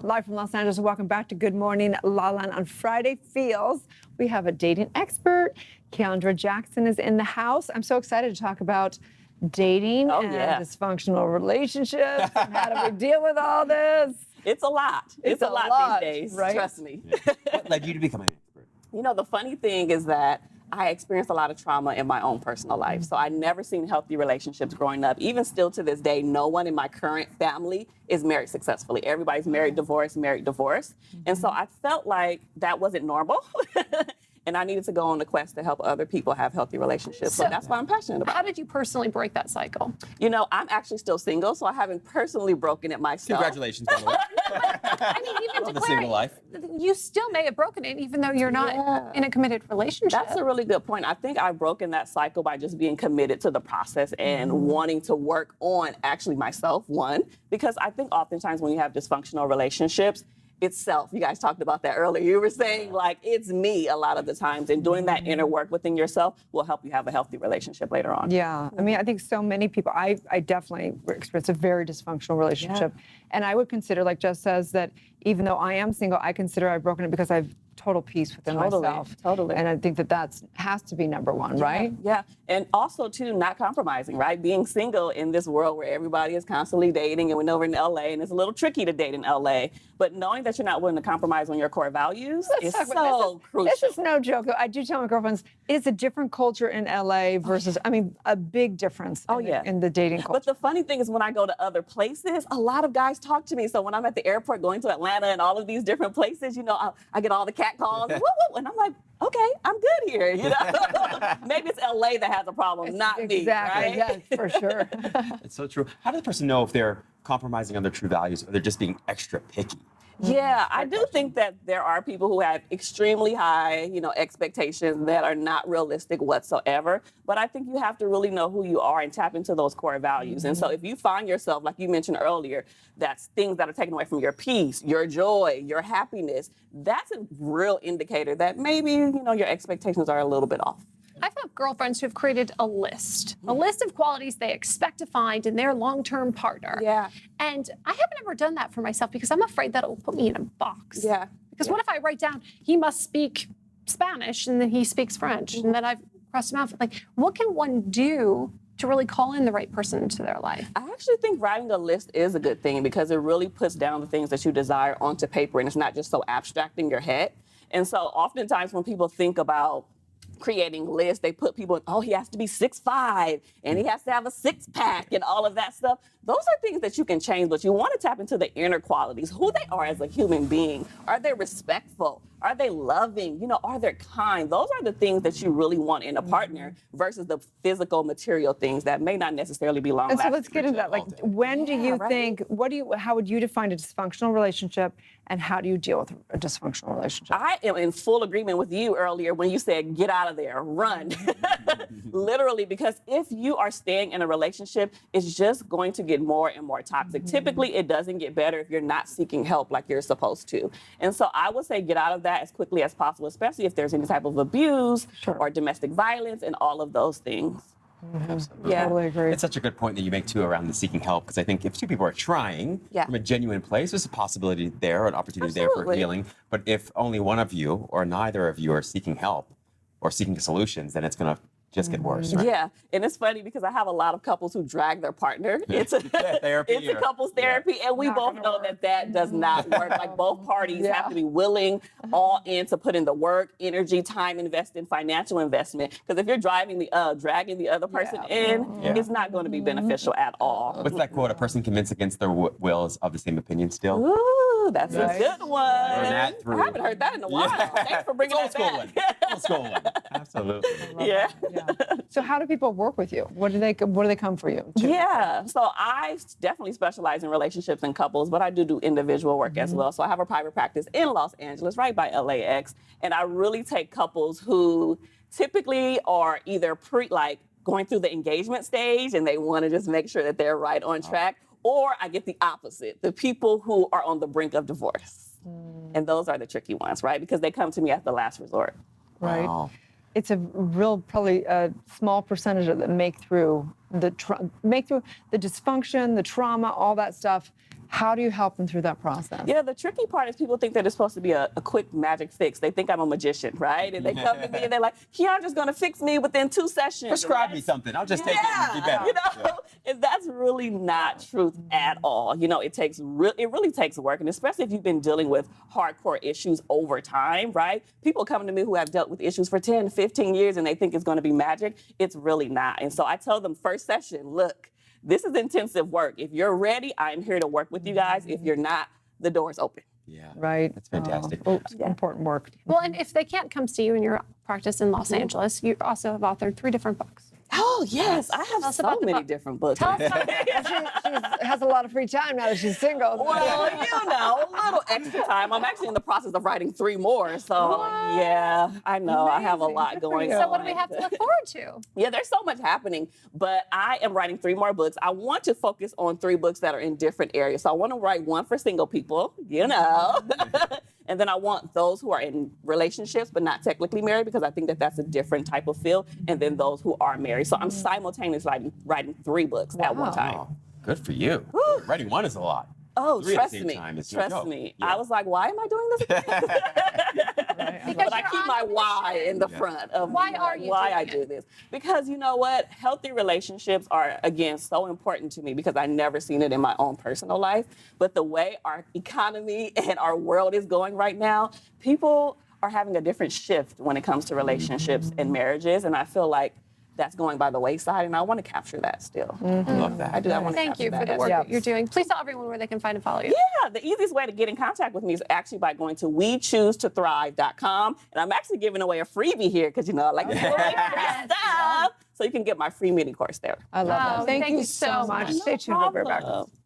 Live from Los Angeles, welcome back to Good Morning LaLa. And on Friday Feels, we have a dating expert. Kiaundra Jackson is in the house. I'm so excited to talk about dating and dysfunctional relationships and how do we deal with all this. It's a lot. It's a lot these days, right? Trust me. What led you to become an expert? You know, the funny thing is that I experienced a lot of trauma in my own personal life. So I never seen healthy relationships growing up. Even still to this day, no one in my current family is married successfully. Everybody's married, divorced, married, divorced. And so I felt like that wasn't normal. And I needed to go on the quest to help other people have healthy relationships. So that's why I'm passionate about it. How did you personally break that cycle? You know, I'm actually still single, so I haven't personally broken it myself. Congratulations, by the way. I mean, even On the single life. you still may have broken it even though you're not in a committed relationship. That's a really good point. I think I've broken that cycle by just being committed to the process and wanting to work on actually myself, one, because I think oftentimes when you have dysfunctional relationships, it's self. You guys talked about that earlier. You were saying like, it's me a lot of the times, and doing that inner work within yourself will help you have a healthy relationship later on. Yeah, I mean, I think so many people, I definitely experienced a very dysfunctional relationship. And I would consider, like Jess says, that even though I am single, I consider I've broken it because I've total peace within myself. Totally. And I think that has to be number one, right? Yeah, and also too, not compromising, right? Being single in this world where everybody is constantly dating, and we're over in LA, and it's a little tricky to date in LA, but knowing that you're not willing to compromise on your core values is so crucial. This is no joke. I do tell my girlfriends, it's a different culture in LA versus, I mean, a big difference in the dating culture. But the funny thing is when I go to other places, a lot of guys talk to me. So when I'm at the airport going to Atlanta and all of these different places, you know, I get all the cat calls, woo, woo, and I'm like, okay, I'm good here, you know? Maybe it's LA that has a problem, not me, exactly, right? yes, for sure. It's so true. How does a person know if they're compromising on their true values or they're just being extra picky? Yeah, I do think that there are people who have extremely high, you know, expectations that are not realistic whatsoever. But I think you have to really know who you are and tap into those core values. And so if you find yourself, like you mentioned earlier, that's things that are taken away from your peace, your joy, your happiness, that's a real indicator that maybe, you know, your expectations are a little bit off. I've had girlfriends who've created a list of qualities they expect to find in their long-term partner. Yeah. And I haven't ever done that for myself because I'm afraid that it will put me in a box. Yeah. Because what if I write down, he must speak Spanish and then he speaks French and then I've crossed him out. Like, what can one do to really call in the right person into their life? I actually think writing a list is a good thing because it really puts down the things that you desire onto paper, and it's not just so abstract in your head. And so oftentimes when people think about creating lists, they put people in, oh, he has to be 6'5", and he has to have a six-pack and all of that stuff. Those are things that you can change, but you want to tap into the inner qualities, who they are as a human being. Are they respectful? Are they loving? You know, are they kind? Those are the things that you really want in a partner versus the physical, material things that may not necessarily be long-lasting. And so let's get into that. Like, when do you think, how would you define a dysfunctional relationship, and how do you deal with a dysfunctional relationship? I am in full agreement with you earlier when you said, get out of there, run. Literally, because if you are staying in a relationship, it's just going to get more and more toxic. Typically, it doesn't get better if you're not seeking help like you're supposed to. And so I would say get out of that as quickly as possible, especially if there's any type of abuse or domestic violence and all of those things. Absolutely. Yeah. Totally agree. It's such a good point that you make too around the seeking help, because I think if two people are trying from a genuine place, there's a possibility there, an opportunity there for healing. But if only one of you or neither of you are seeking help or seeking solutions, then it's going to just get worse. Right? Yeah, and it's funny because I have a lot of couples who drag their partner into therapy. It's a couples therapy, and we both know that that does not work. Like both parties have to be willing, all in, to put in the work, energy, time invested, financial investment. Because if you're dragging the other person in, it's not going to be beneficial at all. What's that quote? A person convinced against their will is of the same opinion still. Ooh, that's a good one. I through. haven't heard that in a while. Thanks for bringing that back. Old school one. Absolutely. Yeah. So how do people work with you? What do they come for you to? Yeah, so I definitely specialize in relationships and couples, but I do individual work as well. So I have a private practice in Los Angeles, right by LAX, and I really take couples who typically are either going through the engagement stage and they want to just make sure that they're right on track, or I get the opposite, the people who are on the brink of divorce. And those are the tricky ones, right? Because they come to me at the last resort. Right. Wow. It's a real, probably a small percentage that make through the dysfunction, the trauma, all that stuff. How do you help them through that process? Yeah, the tricky part is people think that it's supposed to be a quick magic fix. They think I'm a magician, right? And they come to me and they're like, Kiaundra's going to fix me within 2 sessions. Prescribe me something. I'll just take it and be better. You know, and that's really not truth at all. You know, it really takes work, and especially if you've been dealing with hardcore issues over time, right? People come to me who have dealt with issues for 10, 15 years and they think it's going to be magic. It's really not. And so I tell them first session, look, this is intensive work. If you're ready, I'm here to work with you guys. If you're not, the door's open. Yeah. Right. That's fantastic. Important work. Well, and if they can't come see you in your practice in Los Angeles, you also have authored 3 different books. Oh, yes. I have so many different books. Tell us about She has a lot of free time now that she's single. Well, you know, a little extra time. I'm actually in the process of writing 3 more. So, yeah, I know. I have a lot going on. So what do we have to look forward to? Yeah, there's so much happening, but I am writing 3 more books. I want to focus on 3 books that are in different areas. So I want to write one for single people, you know, and then I want those who are in relationships but not technically married, because I think that that's a different type of field, and then those who are married. So I'm simultaneously writing 3 books at one time. Oh, good for you. Writing one is a lot. Oh, 3 at trust the same me. time is no Trust joke. me. Yeah. I was like, why am I doing this again? But I keep my why in the front of Why are you why I doing do this. Because you know what? Healthy relationships are, again, so important to me because I never seen it in my own personal life. But the way our economy and our world is going right now, people are having a different shift when it comes to relationships and marriages. And I feel like that's going by the wayside, and I want to capture that still. I love that. I do. I want to Thank capture you for that. the work Yeah. that you're doing. Please tell everyone where they can find and follow you. Yeah, the easiest way to get in contact with me is actually by going to WeChooseToThrive.com. And I'm actually giving away a freebie here because, you know, I like to give away free stuff. So you can get my free mini course there. I love Wow, that. Thank you so much. Stay tuned. We'll be right back.